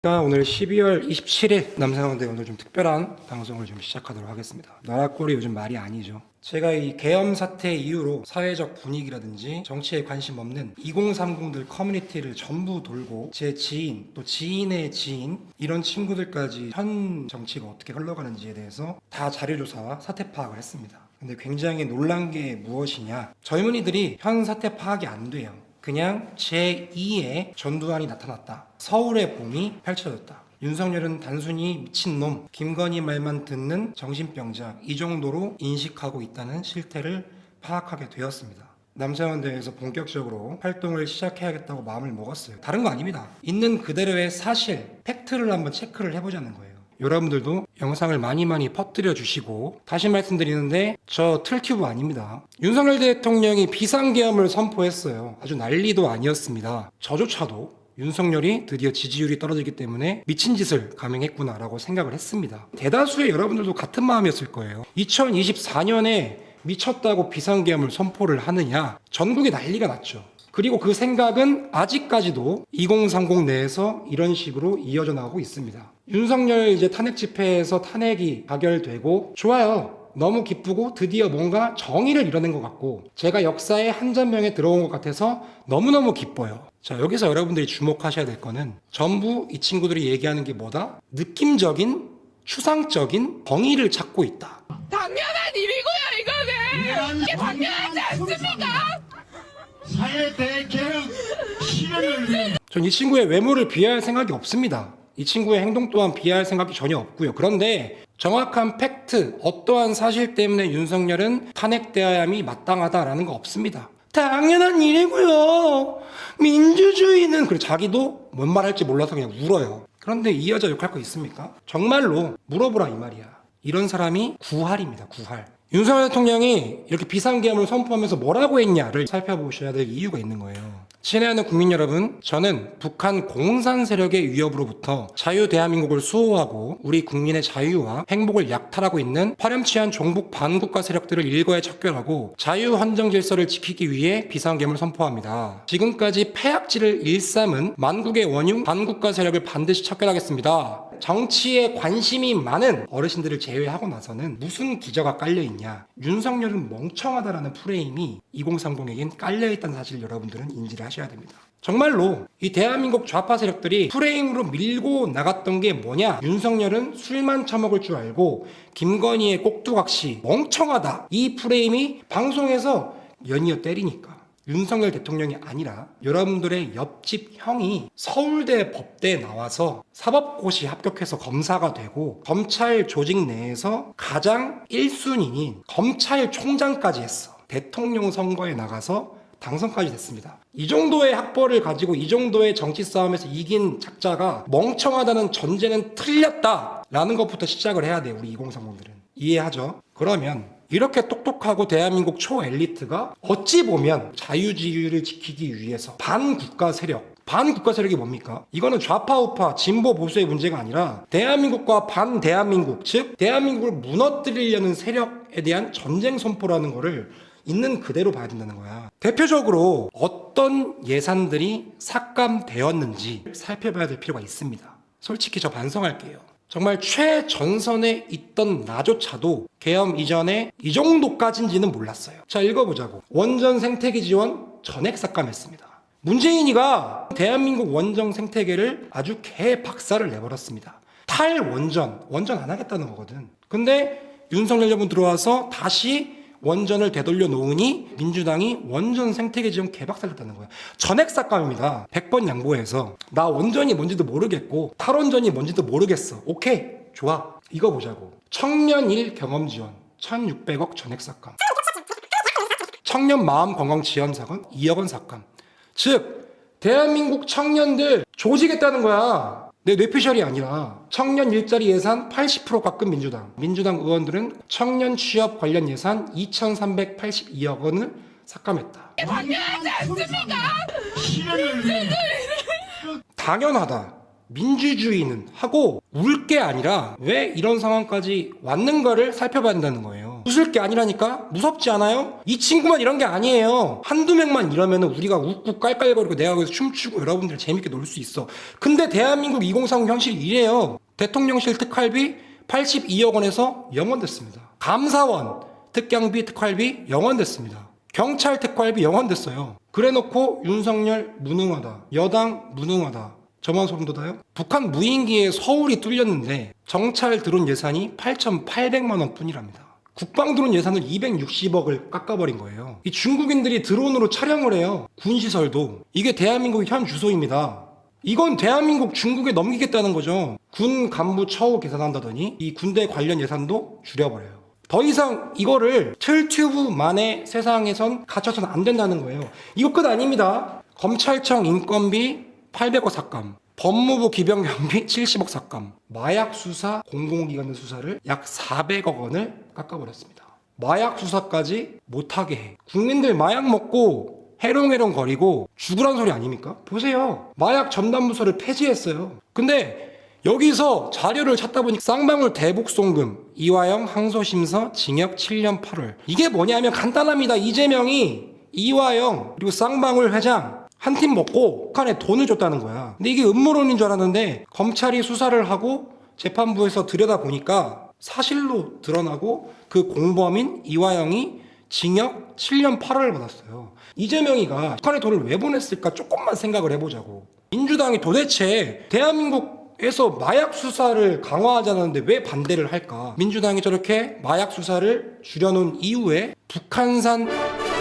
오늘 12월 27일 남상원대 오늘 좀 특별한 방송을 좀 시작하도록 하겠습니다. 나라꼴이 요즘 말이 아니죠. 제가 이 계엄 사태 이후로 사회적 분위기라든지 정치에 관심 없는 2030들 커뮤니티를 전부 돌고 제 지인 또 지인의 지인 이런 친구들까지 현 정치가 어떻게 흘러가는지에 대해서 다 자료조사와 사태 파악을 했습니다. 근데 굉장히 놀란 게 무엇이냐, 젊은이들이 현 사태 파악이 안 돼요. 그냥 제2의 전두환이 나타났다. 서울의 봄이 펼쳐졌다. 윤석열은 단순히 미친놈, 김건희 말만 듣는 정신병자, 이 정도로 인식하고 있다는 실태를 파악하게 되었습니다. 남사원대에서 본격적으로 활동을 시작해야겠다고 마음을 먹었어요. 다른 거 아닙니다. 있는 그대로의 사실, 팩트를 한번 체크를 해보자는 거예요. 여러분들도 영상을 많이 퍼뜨려 주시고, 다시 말씀드리는데 저 틀튜브 아닙니다. 윤석열 대통령이 비상계엄을 선포했어요. 아주 난리도 아니었습니다. 저조차도 윤석열이 드디어 지지율이 떨어지기 때문에 미친 짓을 감행했구나라고 생각을 했습니다. 대다수의 여러분들도 같은 마음이었을 거예요. 2024년에 미쳤다고 비상계엄을 선포를 하느냐, 전국에 난리가 났죠. 그리고 그 생각은 아직까지도 2030 내에서 이런 식으로 이어져 나오고 있습니다. 윤석열 이제 탄핵 집회에서 탄핵이 가결되고 좋아요. 너무 기쁘고 드디어 뭔가 정의를 이뤄낸 것 같고 제가 역사의 한 전명에 들어온 것 같아서 너무너무 기뻐요. 자, 여기서 여러분들이 주목하셔야 될 거는 전부 이 친구들이 얘기하는 게 뭐다? 느낌적인, 추상적인 정의를 찾고 있다. 당연한 일이고요, 이거는. 이게 당연하지 않습니까? 사회 대개혁 실현을 위해 전 이 친구의 외모를 비하할 생각이 없습니다. 이 친구의 행동 또한 비하할 생각이 전혀 없고요. 그런데 정확한 팩트, 어떠한 사실 때문에 윤석열은 탄핵되어야 함이 마땅하다라는 거 없습니다. 당연한 일이고요. 민주주의는, 그리고 자기도 뭔 말할지 몰라서 그냥 울어요. 그런데 이 여자 욕할 거 있습니까? 정말로 물어보라 이 말이야. 이런 사람이 구할입니다. 구할. 윤석열 대통령이 이렇게 비상계엄을 선포하면서 뭐라고 했냐를 살펴보셔야 될 이유가 있는 거예요. 친애하는 국민 여러분, 저는 북한 공산 세력의 위협으로부터 자유 대한민국을 수호하고 우리 국민의 자유와 행복을 약탈하고 있는 파렴치한 종북 반국가 세력들을 일거에 척결하고 자유 헌정 질서를 지키기 위해 비상계엄을 선포합니다. 지금까지 패악질을 일삼은 만국의 원흉 반국가 세력을 반드시 척결하겠습니다. 정치에 관심이 많은 어르신들을 제외하고 나서는 무슨 기저가 깔려있냐, 윤석열은 멍청하다라는 프레임이 2030에겐 깔려있다는 사실을 여러분들은 인지를 하셔야 됩니다. 정말로 이 대한민국 좌파 세력들이 프레임으로 밀고 나갔던 게 뭐냐, 윤석열은 술만 처먹을 줄 알고 김건희의 꼭두각시 멍청하다, 이 프레임이 방송에서 연이어 때리니까 윤석열 대통령이 아니라 여러분들의 옆집 형이 서울대 법대에 나와서 사법고시 합격해서 검사가 되고 검찰 조직 내에서 가장 1순위인 검찰총장까지 했어. 대통령 선거에 나가서 당선까지 됐습니다. 이 정도의 학벌을 가지고 이 정도의 정치 싸움에서 이긴 작자가 멍청하다는 전제는 틀렸다라는 것부터 시작을 해야 돼요. 우리 2030들은. 이해하죠? 그러면 이렇게 똑똑하고 대한민국 초엘리트가 어찌 보면 자유지유를 지키기 위해서 반국가 세력이 뭡니까? 이거는 좌파 우파 진보 보수의 문제가 아니라 대한민국과 반대한민국, 즉 대한민국을 무너뜨리려는 세력에 대한 전쟁 선포라는 거를 있는 그대로 봐야 된다는 거야. 대표적으로 어떤 예산들이 삭감되었는지 살펴봐야 될 필요가 있습니다. 솔직히 저 반성할게요. 정말 최전선에 있던 나조차도 계엄 이전에 이 정도까지인지는 몰랐어요. 자, 읽어보자고. 원전 생태계 지원 전액 삭감했습니다. 문재인이가 대한민국 원전 생태계를 아주 개박살을 내버렸습니다. 탈원전, 원전 안 하겠다는 거거든. 근데 윤석열 정부 들어와서 다시 원전을 되돌려 놓으니 민주당이 원전 생태계 지원 개박살냈다는 거야. 전액 삭감입니다. 100번 양보해서 나 원전이 뭔지도 모르겠고 탈원전이 뭔지도 모르겠어. 오케이, 좋아. 이거 보자고. 청년 일 경험 지원 1,600억 전액 삭감. 청년 마음 건강 지원 사건 2억 원 삭감. 즉 대한민국 청년들 조지겠다는 거야. 내 뇌피셜이 아니라 청년 일자리 예산 80% 깎은 민주당 의원들은 청년 취업 관련 예산 2,382억 원을 삭감했다. 이게 당연하지 않습니까? 실현을 위해 당연하다, 민주주의는 하고 울 게 아니라 왜 이런 상황까지 왔는가를 살펴봐야 된다는 거예요. 웃을 게 아니라니까? 무섭지 않아요? 이 친구만 이런 게 아니에요. 한두 명만 이러면 우리가 웃고 깔깔거리고 내가 거기서 춤추고 여러분들 재밌게 놀 수 있어. 근데 대한민국 2030 현실이 이래요. 대통령실 특활비 82억 원에서 영원됐습니다. 감사원 특경비 특활비 영원됐습니다. 경찰 특활비 영원됐어요. 그래놓고 윤석열 무능하다. 여당 무능하다. 저만 소름 돋아요? 북한 무인기에 서울이 뚫렸는데 정찰 드론 예산이 8,800만 원 뿐이랍니다. 국방 드론 예산을 260억을 깎아버린 거예요. 이 중국인들이 드론으로 촬영을 해요. 군시설도. 이게 대한민국의 현 주소입니다. 이건 대한민국 중국에 넘기겠다는 거죠. 군 간부 처우 계산한다더니 이 군대 관련 예산도 줄여버려요. 더 이상 이거를 틀튜브만의 세상에선 갇혀서는 안 된다는 거예요. 이거 끝 아닙니다. 검찰청 인건비 800억 삭감, 법무부 기병경비 70억 삭감, 마약 수사 공공기관의 수사를 약 400억 원을 깎아버렸습니다. 마약 수사까지 못하게 해. 국민들 마약 먹고 해롱해롱 거리고 죽으란 소리 아닙니까? 보세요. 마약 전담부서를 폐지했어요. 근데 여기서 자료를 찾다 보니 쌍방울 대북송금, 이화영 항소심서 징역 7년 8월. 이게 뭐냐면 간단합니다. 이재명이 이화영 그리고 쌍방울 회장 한 팀 먹고 북한에 돈을 줬다는 거야. 근데 이게 음모론인 줄 알았는데 검찰이 수사를 하고 재판부에서 들여다보니까 사실로 드러나고 그 공범인 이화영이 징역 7년 8월을 받았어요. 이재명이가 북한에 돈을 왜 보냈을까 조금만 생각을 해보자고. 민주당이 도대체 대한민국에서 마약 수사를 강화하자는데 왜 반대를 할까? 민주당이 저렇게 마약 수사를 줄여놓은 이후에 북한산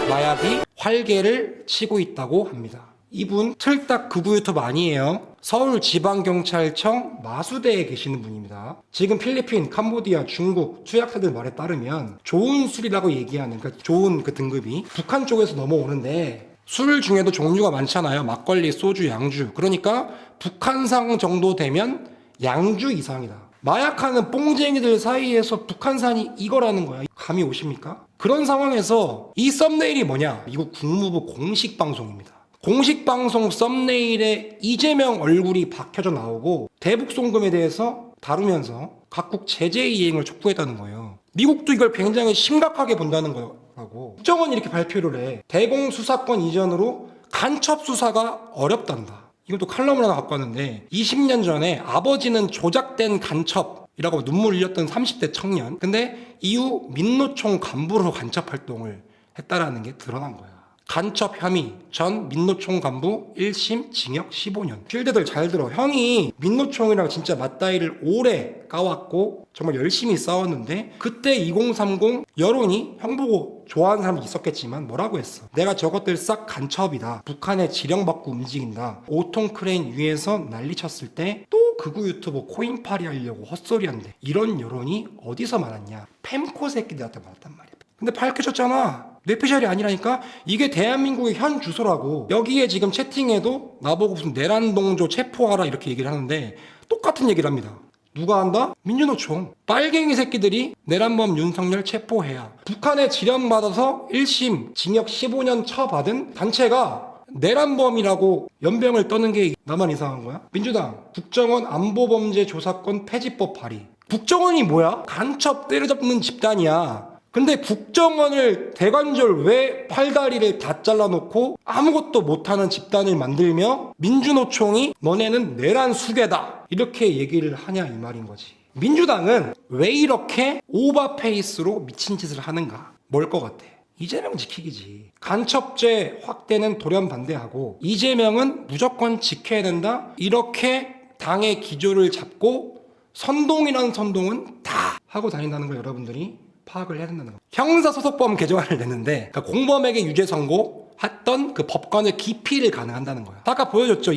마약이 활개를 치고 있다고 합니다. 이분 틀딱 극우 유튜브 아니에요. 서울지방경찰청 마수대에 계시는 분입니다. 지금 필리핀, 캄보디아, 중국 투약사들 말에 따르면 좋은 술이라고 얘기하는 그러니까 좋은 그 등급이 북한 쪽에서 넘어오는데 술 중에도 종류가 많잖아요. 막걸리, 소주, 양주. 그러니까 북한상 정도 되면 양주 이상이다. 마약하는 뽕쟁이들 사이에서 북한산이 이거라는 거야. 감이 오십니까? 그런 상황에서 이 썸네일이 뭐냐? 미국 국무부 공식 방송입니다. 공식 방송 썸네일에 이재명 얼굴이 박혀져 나오고 대북 송금에 대해서 다루면서 각국 제재 이행을 촉구했다는 거예요. 미국도 이걸 굉장히 심각하게 본다는 거라고. 국정원이 이렇게 발표를 해. 대공 수사권 이전으로 간첩 수사가 어렵단다. 이것도 칼럼을 하나 갖고 왔는데 20년 전에 아버지는 조작된 간첩이라고 눈물 흘렸던 30대 청년. 근데 이후 민노총 간부로 간첩 활동을 했다라는 게 드러난 거야. 간첩 혐의 전 민노총 간부 1심 징역 15년. 필드들 잘 들어. 형이 민노총이랑 진짜 맞다이를 오래 까왔고 정말 열심히 싸웠는데 그때 2030 여론이 형 보고 좋아하는 사람도 있었겠지만 뭐라고 했어? 내가 저것들 싹 간첩이다. 북한에 지령받고 움직인다. 5톤 크레인 위에서 난리쳤을 때 또 극우 유튜버 코인팔이 하려고 헛소리한대. 이런 여론이 어디서 많았냐? 팸코 새끼들한테 많았단 말이야. 근데 밝혀졌잖아. 뇌피셜이 아니라니까. 이게 대한민국의 현 주소라고. 여기에 지금 채팅에도 나보고 무슨 내란동조 체포하라 이렇게 얘기를 하는데 똑같은 얘기를 합니다. 누가 한다? 민주노총. 빨갱이 새끼들이 내란범 윤석열 체포해야. 북한에 지령받아서 1심 징역 15년 처받은 단체가 내란범이라고 연병을 떠는 게 나만 이상한 거야? 민주당 국정원 안보범죄조사권 폐지법 발의. 국정원이 뭐야? 간첩 때려잡는 집단이야. 근데 국정원을 대관절 왜 팔다리를 다 잘라놓고 아무것도 못하는 집단을 만들며 민주노총이 너네는 내란 수괴다 이렇게 얘기를 하냐 이 말인 거지. 민주당은 왜 이렇게 오버페이스로 미친 짓을 하는가? 뭘 것 같아? 이재명 지키기지. 간첩죄 확대는 돌연 반대하고 이재명은 무조건 지켜야 된다 이렇게 당의 기조를 잡고 선동이라는 선동은 다 하고 다닌다는 걸 여러분들이 파악을 해야 된다는 거. 형사소송법 개정안을 냈는데 그러니까 공범에게 유죄 선고 했던 그 법관의 기피를 가능한다는 거야. 아까 보여줬죠.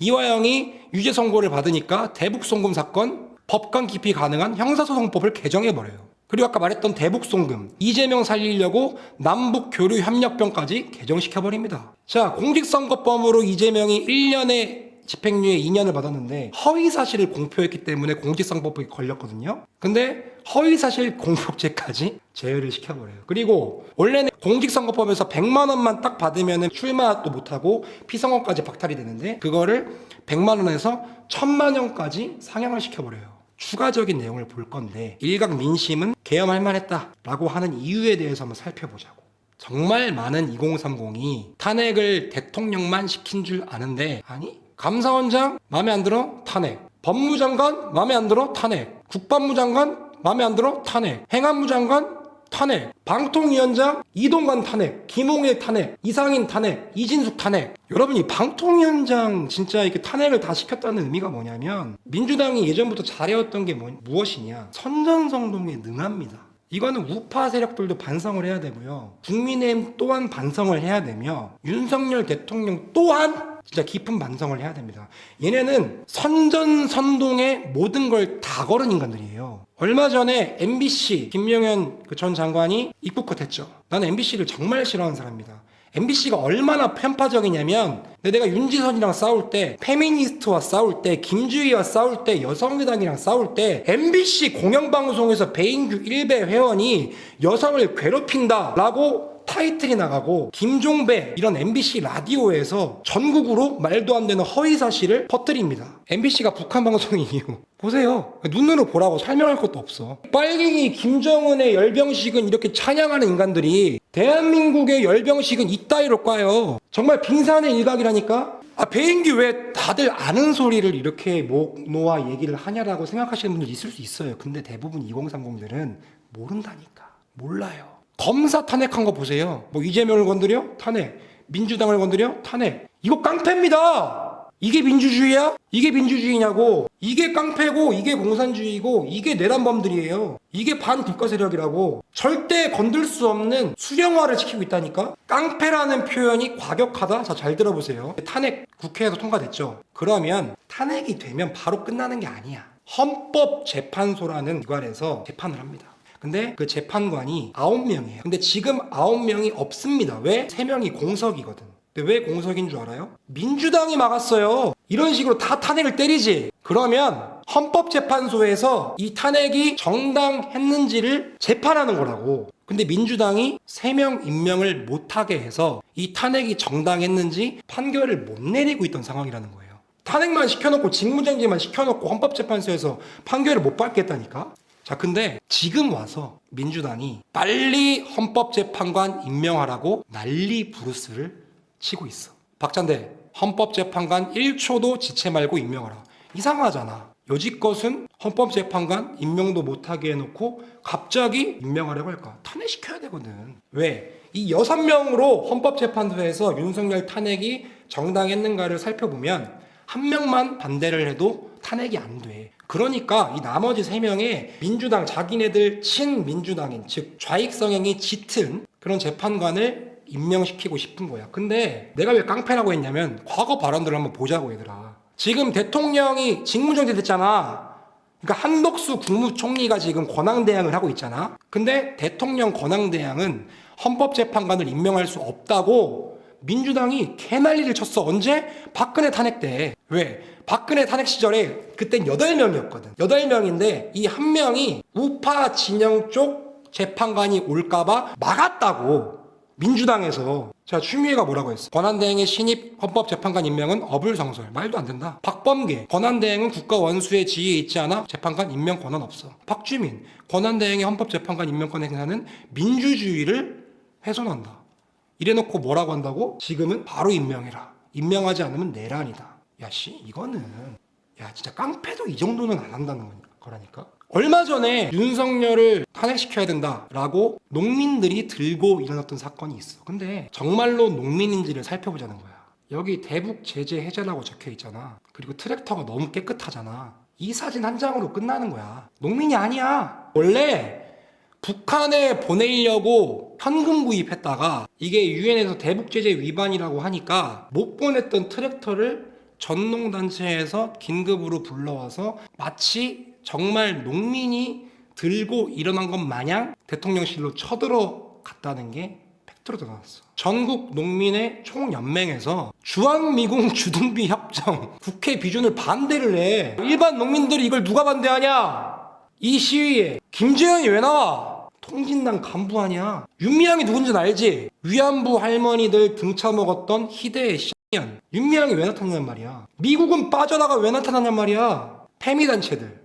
이화영이 유죄 선고를 받으니까 대북 송금 사건 법관 기피 가능한 형사소송법을 개정해버려요. 그리고 아까 말했던 대북 송금 이재명 살리려고 남북 교류 협력법까지 개정시켜버립니다. 자, 공직선거법으로 이재명이 1년에 집행유예 2년을 받았는데 허위사실을 공표했기 때문에 공직선거법에 걸렸거든요. 근데 허위사실 공표죄까지 제외를 시켜버려요. 그리고 원래는 공직선거법에서 100만 원만 딱 받으면 출마도 못하고 피선거까지 박탈이 되는데 그거를 100만 원에서 1000만 원까지 상향을 시켜버려요. 추가적인 내용을 볼 건데 일각 민심은 계엄할 만했다라고 하는 이유에 대해서 한번 살펴보자고. 정말 많은 2030이 탄핵을 대통령만 시킨 줄 아는데 아니 감사원장 마음에 안 들어? 탄핵. 법무장관 마음에 안 들어? 탄핵. 국방부 장관 마음에 안 들어? 탄핵. 행안부 장관 탄핵. 방통위원장 이동관 탄핵. 김홍일 탄핵. 이상인 탄핵. 이진숙 탄핵. 여러분 이 방통위원장 진짜 이렇게 탄핵을 다 시켰다는 의미가 뭐냐면 민주당이 예전부터 잘해왔던 게 무엇이냐. 선전성동에 능합니다. 이거는 우파 세력들도 반성을 해야 되고요. 국민의힘 또한 반성을 해야 되며 윤석열 대통령 또한 진짜 깊은 반성을 해야 됩니다. 얘네는 선전선동의 모든 걸 다 걸은 인간들이에요. 얼마 전에 MBC 김용현 전 장관이 입국컷 했죠. 나는 MBC를 정말 싫어하는 사람입니다. MBC가 얼마나 편파적이냐면 내가 윤지선이랑 싸울 때, 페미니스트와 싸울 때, 김주희와 싸울 때, 여성의당이랑 싸울 때 MBC 공영방송에서 배인규 1배 회원이 여성을 괴롭힌다라고 타이틀이 나가고 김종배 이런 MBC 라디오에서 전국으로 말도 안 되는 허위 사실을 퍼뜨립니다. MBC가 북한 방송인 이유 보세요. 눈으로 보라고 설명할 것도 없어. 빨갱이 김정은의 열병식은 이렇게 찬양하는 인간들이 대한민국의 열병식은 이따위로 까요. 정말 빙산의 일각이라니까. 배인규 왜 다들 아는 소리를 이렇게 목 놓아 얘기를 하냐라고 생각하시는 분들 있을 수 있어요. 근데 대부분 2030들은 모른다니까. 몰라요. 검사 탄핵한 거 보세요. 뭐 이재명을 건드려? 탄핵. 민주당을 건드려? 탄핵. 이거 깡패입니다. 이게 민주주의야? 이게 민주주의냐고. 이게 깡패고 이게 공산주의고 이게 내란범들이에요. 이게 반국가 세력이라고. 절대 건들 수 없는 수령화를 시키고 있다니까. 깡패라는 표현이 과격하다? 자, 잘 들어보세요. 탄핵 국회에서 통과됐죠. 그러면 탄핵이 되면 바로 끝나는 게 아니야. 헌법재판소라는 기관에서 재판을 합니다. 근데 그 재판관이 9명이에요. 근데 지금 9명이 없습니다. 왜? 3명이 공석이거든. 근데 왜 공석인 줄 알아요? 민주당이 막았어요. 이런 식으로 다 탄핵을 때리지. 그러면 헌법재판소에서 이 탄핵이 정당했는지를 재판하는 거라고. 근데 민주당이 3명 임명을 못하게 해서 이 탄핵이 정당했는지 판결을 못 내리고 있던 상황이라는 거예요. 탄핵만 시켜놓고 직무정지만 시켜놓고 헌법재판소에서 판결을 못 받겠다니까. 자, 근데 지금 와서 민주당이 빨리 헌법재판관 임명하라고 난리 부르스를 치고 있어. 박찬대, 헌법재판관 1초도 지체 말고 임명하라. 이상하잖아. 여지껏은 헌법재판관 임명도 못하게 해놓고 갑자기 임명하려고 할까? 탄핵시켜야 되거든. 왜? 이 6명으로 헌법재판소에서 윤석열 탄핵이 정당했는가를 살펴보면 한 명만 반대를 해도 탄핵이 안 돼. 그러니까 이 나머지 3명의 민주당 자기네들 친민주당인 즉 좌익성향이 짙은 그런 재판관을 임명시키고 싶은 거야. 근데 내가 왜 깡패라고 했냐면 과거 발언들을 한번 보자고 얘들아. 지금 대통령이 직무정지 됐잖아. 그러니까 한덕수 국무총리가 지금 권한대행을 하고 있잖아. 근데 대통령 권한대행은 헌법재판관을 임명할 수 없다고 민주당이 개난리를 쳤어. 언제? 박근혜 탄핵 때. 왜? 박근혜 탄핵 시절에 그땐 8명이었거든. 8명인데 이 한 명이 우파 진영 쪽 재판관이 올까봐 막았다고. 민주당에서. 자, 추미애가 뭐라고 했어? 권한대행의 신입 헌법재판관 임명은 어불성설. 말도 안 된다. 박범계. 권한대행은 국가원수의 지위에 있지 않아 재판관 임명 권한 없어. 박주민. 권한대행의 헌법재판관 임명권 행사는 민주주의를 훼손한다. 이래놓고 뭐라고 한다고? 지금은 바로 임명해라. 임명하지 않으면 내란이다. 야, 이거는 야 진짜 깡패도 이 정도는 안 한다는 거라니까. 얼마 전에 윤석열을 탄핵시켜야 된다라고 농민들이 들고 일어났던 사건이 있어. 근데 정말로 농민인지를 살펴보자는 거야. 여기 대북 제재 해제라고 적혀 있잖아. 그리고 트랙터가 너무 깨끗하잖아. 이 사진 한 장으로 끝나는 거야. 농민이 아니야. 원래 북한에 보내려고 현금 구입했다가 이게 유엔에서 대북 제재 위반이라고 하니까 못 보냈던 트랙터를 전농단체에서 긴급으로 불러와서 마치 정말 농민이 들고 일어난 것 마냥 대통령실로 쳐들어갔다는 게 팩트로 드러났어. 전국 농민의 총연맹에서 주한미군 주둔비 협정 국회 비준을 반대를 해. 일반 농민들이 이걸 누가 반대하냐? 이 시위에 김재현이 왜 나와? 통진당 간부 아니야? 윤미향이 누군지는 알지? 위안부 할머니들 등쳐먹었던 희대의 년. 윤미향이 왜 나타나냔 말이야. 미국은 빠져나가 왜 나타나냔 말이야. 페미단체들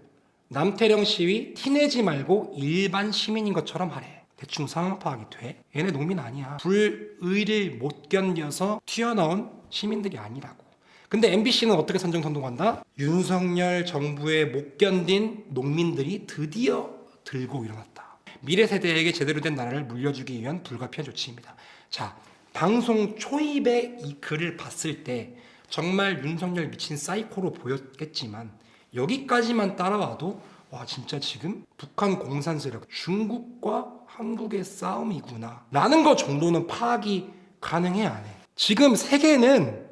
남태령 시위 티내지 말고 일반 시민인 것처럼 하래. 대충 상황 파악이 돼? 얘네 농민 아니야. 불의를 못 견뎌서 튀어나온 시민들이 아니라고. 근데 MBC는 어떻게 선정선동한다? 윤석열 정부에 못 견딘 농민들이 드디어 들고 일어났다. 미래 세대에게 제대로 된 나라를 물려주기 위한 불가피한 조치입니다. 자, 방송 초입에 이 글을 봤을 때 정말 윤석열 미친 사이코로 보였겠지만 여기까지만 따라와도 와 진짜 지금 북한 공산 세력 중국과 한국의 싸움이구나 라는 거 정도는 파악이 가능해 안 해. 지금 세계는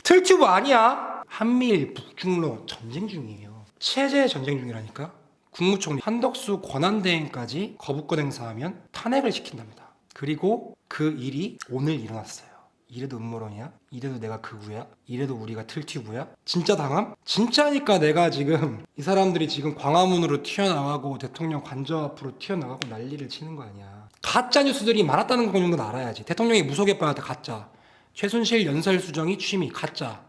틀튜브 아니야. 한미일 북중러 전쟁 중이에요. 체제 전쟁 중이라니까. 국무총리 한덕수 권한대행까지 거부권 행사하면 탄핵을 시킨답니다. 그리고 그 일이 오늘 일어났어요. 이래도 음모론이야? 이래도 내가 극우야? 이래도 우리가 틀튜브야? 진짜 당함? 진짜니까 내가 지금 이 사람들이 지금 광화문으로 튀어나가고 대통령 관저 앞으로 튀어나가고 난리를 치는 거 아니야. 가짜 뉴스들이 많았다는 거 정도는 알아야지. 대통령이 무소개빠한테 가짜, 최순실 연설수정이 취미 가짜,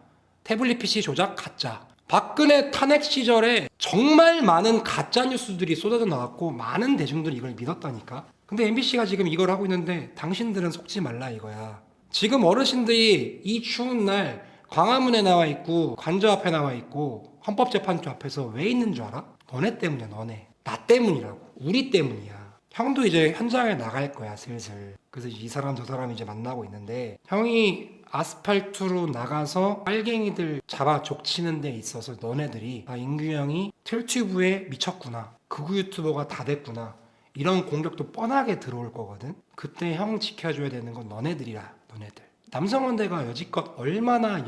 태블릿 PC 조작 가짜. 박근혜 탄핵 시절에 정말 많은 가짜 뉴스들이 쏟아져 나왔고 많은 대중들이 이걸 믿었다니까. 근데 MBC가 지금 이걸 하고 있는데 당신들은 속지 말라 이거야. 지금 어르신들이 이 추운 날 광화문에 나와 있고 관저 앞에 나와 있고 헌법재판소 앞에서 왜 있는 줄 알아? 너네 때문이야. 너네. 나 때문이라고. 우리 때문이야. 형도 이제 현장에 나갈 거야 슬슬. 그래서 이 사람 저 사람 이제 만나고 있는데 형이 아스팔트로 나가서 빨갱이들 잡아 족치는 데 있어서 너네들이 아 인규 형이 틀튜브에 미쳤구나. 극우 유튜버가 다 됐구나. 이런 공격도 뻔하게 들어올 거거든. 그때 형 지켜줘야 되는 건 너네들이라. 너네들. 남성원대가 여지껏 얼마나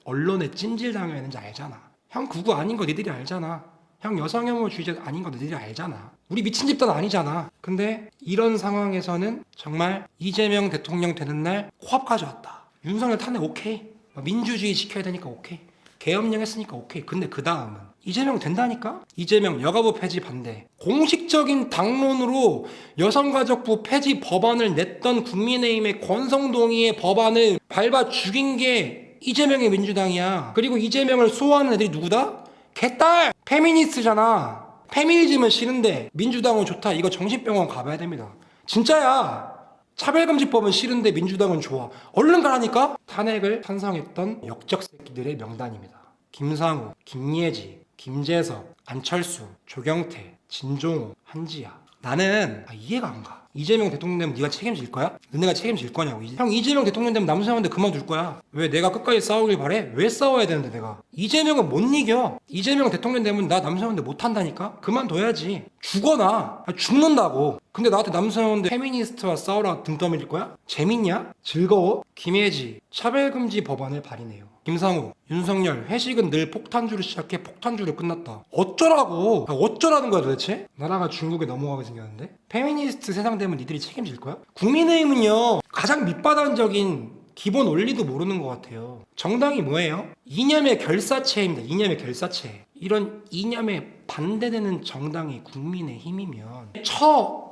언론에 찜질당했는지 알잖아. 형 극우 아닌 거 니들이 알잖아. 형 여성혐오주의자 아닌 거 너희들이 알잖아. 우리 미친 집단 아니잖아. 근데 이런 상황에서는 정말 이재명 대통령 되는 날 코앞 가져왔다. 윤석열 탄핵 오케이. 민주주의 지켜야 되니까 오케이. 계엄령 했으니까 오케이. 근데 그 다음은 이재명 된다니까? 이재명 여가부 폐지 반대. 공식적인 당론으로 여성가족부 폐지 법안을 냈던 국민의힘의 권성동의의 법안을 밟아 죽인 게 이재명의 민주당이야. 그리고 이재명을 수호하는 애들이 누구다? 개딸! 페미니스트잖아. 페미니즘은 싫은데 민주당은 좋다. 이거 정신병원 가봐야 됩니다. 진짜야. 차별금지법은 싫은데 민주당은 좋아. 얼른 가라니까? 탄핵을 찬성했던 역적 새끼들의 명단입니다. 김상우, 김예지, 김재석, 안철수, 조경태, 진종호, 한지아. 나는 이해가 안 가. 이재명 대통령 되면 네가 책임질 거야? 너네가 책임질 거냐고. 형 이재명 대통령 되면 남성한테 그만둘 거야. 왜 내가 끝까지 싸우길 바래? 왜 싸워야 되는데 내가. 이재명은 못 이겨. 이재명 대통령 되면 나 남성한테 못한다니까? 그만둬야지. 죽어나. 죽는다고. 근데 나한테 남성한테 페미니스트와 싸우라 등 떠밀릴 거야? 재밌냐? 즐거워? 김혜지 차별금지 법안을 발의해요. 김상우, 윤석열 회식은 늘 폭탄주로 시작해 폭탄주로 끝났다. 어쩌라고? 어쩌라는 거야 도대체? 나라가 중국에 넘어가게 생겼는데? 페미니스트 세상 되면 니들이 책임질 거야? 국민의힘은요 가장 밑바닥적인 기본 원리도 모르는 것 같아요. 정당이 뭐예요? 이념의 결사체입니다. 이념의 결사체. 이런 이념에 반대되는 정당이 국민의힘이면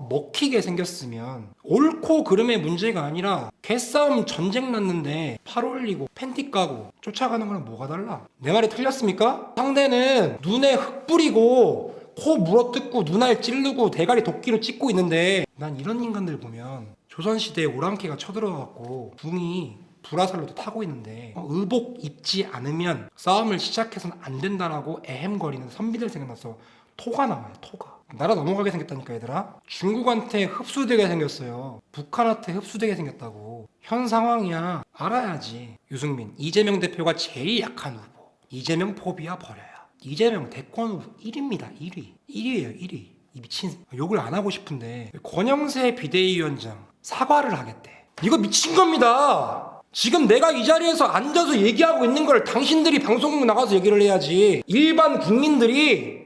먹히게 생겼으면 옳고 그름의 문제가 아니라 개싸움 전쟁 났는데 팔 올리고 팬티 까고 쫓아가는 거랑 뭐가 달라? 내 말이 틀렸습니까? 상대는 눈에 흙 뿌리고 코 물어뜯고 눈알 찌르고 대가리 도끼로 찍고 있는데 난 이런 인간들 보면 조선시대에 오랑캐가 쳐들어가고 궁이 불화살로도 타고 있는데 의복 입지 않으면 싸움을 시작해서는 안 된다라고 애헴거리는 선비들 생각나서 토가 나와요. 토가. 나라 넘어가게 생겼다니까 얘들아. 중국한테 흡수되게 생겼어요. 북한한테 흡수되게 생겼다고. 현 상황이야. 알아야지. 유승민 이재명 대표가 제일 약한 후보. 이재명 포비아 버려야. 이재명 대권 후보 1위입니다. 1위예요 1위. 이 미친 욕을 안 하고 싶은데 권영세 비대위원장 사과를 하겠대. 이거 미친 겁니다. 지금 내가 이 자리에서 앉아서 얘기하고 있는 걸 당신들이 방송국 나가서 얘기를 해야지. 일반 국민들이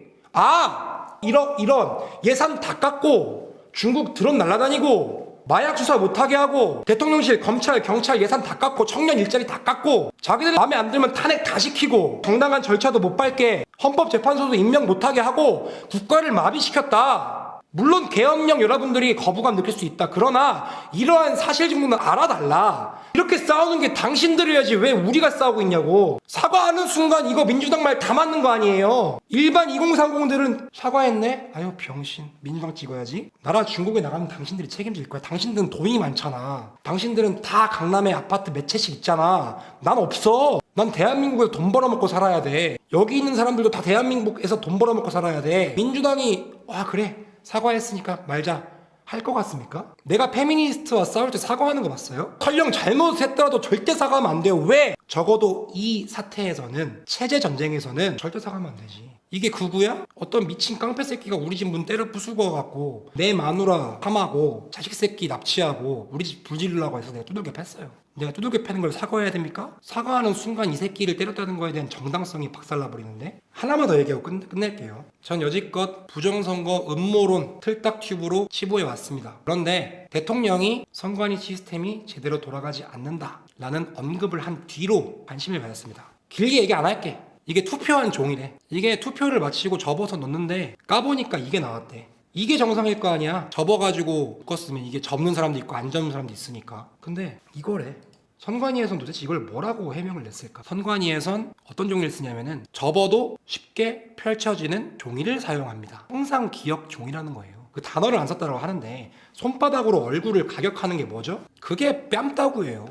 이런 예산 다 깎고 중국 드론 날아다니고 마약 수사 못하게 하고 대통령실 검찰 경찰 예산 다 깎고 청년 일자리 다 깎고 자기들 마음에 안 들면 탄핵 다 시키고 정당한 절차도 못 밟게 헌법재판소도 임명 못하게 하고 국가를 마비시켰다. 물론 계엄령 여러분들이 거부감 느낄 수 있다. 그러나 이러한 사실 정도는 알아달라. 이렇게 싸우는 게 당신들이야지 왜 우리가 싸우고 있냐고. 사과하는 순간 이거 민주당 말 다 맞는 거 아니에요. 일반 2030들은 사과했네? 아유 병신, 민주당 찍어야지. 나라 중국에 나가면 당신들이 책임질 거야. 당신들은 돈이 많잖아. 당신들은 다 강남에 아파트 몇 채씩 있잖아. 난 없어. 난 대한민국에서 돈 벌어먹고 살아야 돼. 여기 있는 사람들도 다 대한민국에서 돈 벌어먹고 살아야 돼. 민주당이 와 그래 사과했으니까 말자 할 것 같습니까? 내가 페미니스트와 싸울 때 사과하는 거 봤어요? 설령 잘못했더라도 절대 사과하면 안 돼요. 왜? 적어도 이 사태에서는, 체제 전쟁에서는 절대 사과하면 안 되지. 이게 극우야? 어떤 미친 깡패 새끼가 우리 집 문 때려 부수고 갖고 내 마누라 함하고 자식 새끼 납치하고 우리 집 불지르려고 해서 내가 두들겨 팼어요. 내가 두들겨 패는 걸 사과해야 됩니까? 사과하는 순간 이 새끼를 때렸다는 거에 대한 정당성이 박살나버리는데. 하나만 더 얘기하고 끝낼게요. 전 여지껏 부정선거 음모론 틀딱튜브로 치부해 왔습니다. 그런데 대통령이 선관위 시스템이 제대로 돌아가지 않는다 라는 언급을 한 뒤로 관심을 받았습니다. 길게 얘기 안 할게. 이게 투표한 종이래. 이게 투표를 마치고 접어서 넣는데 까보니까 이게 나왔대. 이게 정상일 거 아니야. 접어가지고 묶었으면 이게 접는 사람도 있고 안 접는 사람도 있으니까. 근데 이거래. 선관위에선 도대체 이걸 뭐라고 해명을 냈을까? 선관위에선 어떤 종이를 쓰냐면은 접어도 쉽게 펼쳐지는 종이를 사용합니다. 항상 기억 종이라는 거예요. 그 단어를 안 썼다고 하는데 손바닥으로 얼굴을 가격하는 게 뭐죠? 그게 뺨따구예요.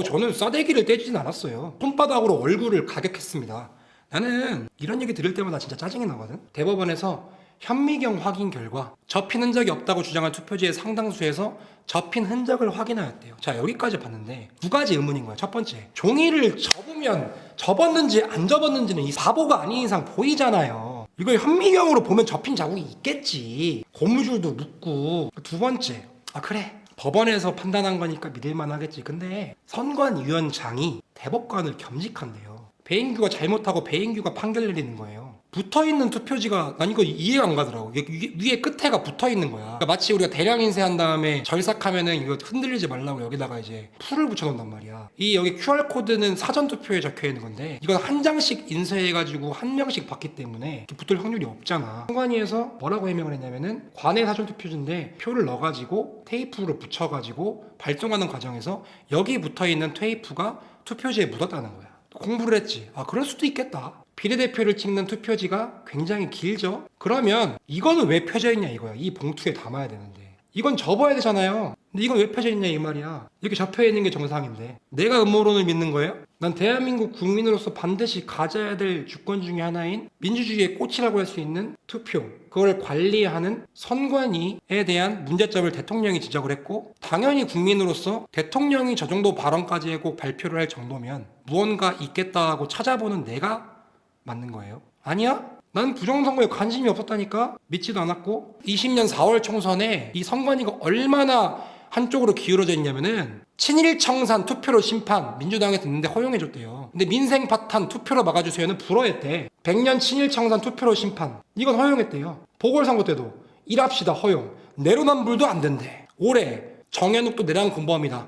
저는 싸대기를 때리진 않았어요. 손바닥으로 얼굴을 가격했습니다. 나는 이런 얘기 들을 때마다 진짜 짜증이 나거든. 대법원에서 현미경 확인 결과 접힌 흔적이 없다고 주장한 투표지의 상당수에서 접힌 흔적을 확인하였대요. 자, 여기까지 봤는데 두 가지 의문인 거야. 첫 번째, 종이를 접으면 접었는지 안 접었는지는 이 바보가 아닌 이상 보이잖아요. 이걸 현미경으로 보면 접힌 자국이 있겠지. 고무줄도 묻고. 두 번째, 그래 법원에서 판단한 거니까 믿을만 하겠지. 근데 선관위원장이 대법관을 겸직한대요. 배인규가 잘못하고 배인규가 판결 내리는 거예요. 붙어있는 투표지가, 난 이거 이해가 안 가더라고. 위에 끝에가 붙어있는 거야. 그러니까 마치 우리가 대량 인쇄한 다음에 절삭하면은 이거 흔들리지 말라고 여기다가 이제 풀을 붙여놓는단 말이야. 이 여기 QR코드는 사전투표에 적혀있는 건데 이건 한 장씩 인쇄해가지고 한 명씩 받기 때문에 붙을 확률이 없잖아. 선관위에서 뭐라고 해명을 했냐면은 관내 사전투표지인데 표를 넣어가지고 테이프로 붙여가지고 발송하는 과정에서 여기 붙어있는 테이프가 투표지에 묻었다는 거야. 공부를 했지. 그럴 수도 있겠다. 비례대표를 찍는 투표지가 굉장히 길죠. 그러면 이거는 왜 펴져 있냐 이거야. 이 봉투에 담아야 되는데 이건 접어야 되잖아요. 근데 이건 왜 펴져 있냐 이 말이야. 이렇게 접혀 있는 게 정상인데 내가 음모론을 믿는 거예요? 난 대한민국 국민으로서 반드시 가져야 될 주권 중에 하나인 민주주의의 꽃이라고 할 수 있는 투표, 그걸 관리하는 선관위에 대한 문제점을 대통령이 지적을 했고, 당연히 국민으로서 대통령이 저 정도 발언까지 꼭 발표를 할 정도면 무언가 있겠다 하고 찾아보는 내가 맞는 거예요. 아니야? 난 부정선거에 관심이 없었다니까. 믿지도 않았고. 20년 4월 총선에 이 선관위가 얼마나 한쪽으로 기울어져 있냐면은 친일청산 투표로 심판 민주당에서 있는데 허용해줬대요. 근데 민생 파탄 투표로 막아주세요는 불허했대. 100년 친일청산 투표로 심판 이건 허용했대요. 보궐선거 때도 일합시다 허용. 내로남불도 안 된대. 올해 정현욱도 내란 공범이다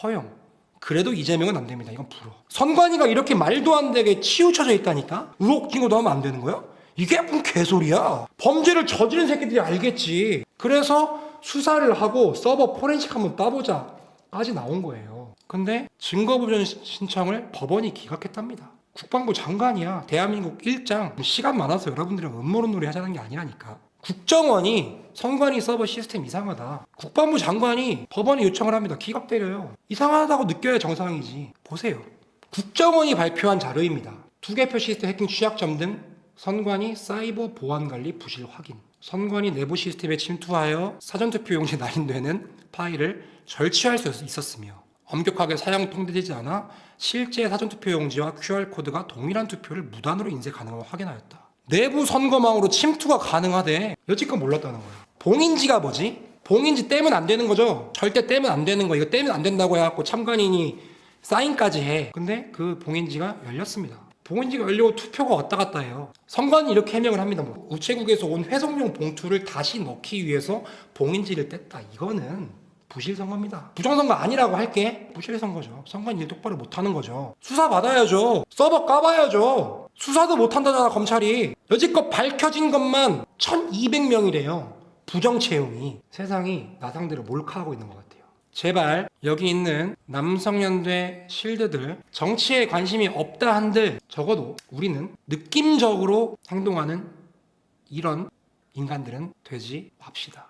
허용. 그래도 이재명은 안 됩니다. 이건 불허. 선관위가 이렇게 말도 안 되게 치우쳐져 있다니까? 의혹 징후도 하면 안 되는 거야? 이게 무슨 개소리야? 범죄를 저지른 새끼들이 알겠지. 그래서 수사를 하고 서버 포렌식 한번 따보자 까지 나온 거예요. 근데 증거부전 신청을 법원이 기각했답니다. 국방부 장관이야. 대한민국 1장. 시간 많아서 여러분들이랑 음모론 놀이 하자는 게 아니라니까. 국정원이 선관위 서버 시스템 이상하다. 국방부 장관이 법원에 요청을 합니다. 기각 때려요. 이상하다고 느껴야 정상이지. 보세요. 국정원이 발표한 자료입니다. 투개표 시스템 해킹 취약점 등 선관위 사이버 보안관리 부실 확인. 선관위 내부 시스템에 침투하여 사전투표용지에 날인되는 파일을 절취할 수 있었으며 엄격하게 사용 통제되지 않아 실제 사전투표용지와 QR코드가 동일한 투표를 무단으로 인쇄 가능함을 확인하였다. 내부 선거망으로 침투가 가능하대. 여지껏 몰랐다는 거야. 봉인지가 뭐지? 봉인지 떼면 안 되는 거죠. 절대 떼면 안 되는 거. 이거 떼면 안 된다고 해갖고 참관인이 사인까지 해. 근데 그 봉인지가 열렸습니다. 봉인지가 열리고 투표가 왔다 갔다 해요. 선관위 이렇게 해명을 합니다. 우체국에서 온 회송용 봉투를 다시 넣기 위해서 봉인지를 뗐다. 이거는 부실선거입니다. 부정선거 아니라고 할게. 부실선거죠. 선관위 일 똑바로 못하는 거죠. 수사 받아야죠. 서버 까봐야죠. 수사도 못한다잖아 검찰이. 여지껏 밝혀진 것만 1200명이래요 부정채용이 세상이 나 상대로 몰카하고 있는 것 같아요. 제발 여기 있는 남성연대 실드들 정치에 관심이 없다 한들 적어도 우리는 느낌적으로 행동하는 이런 인간들은 되지 맙시다.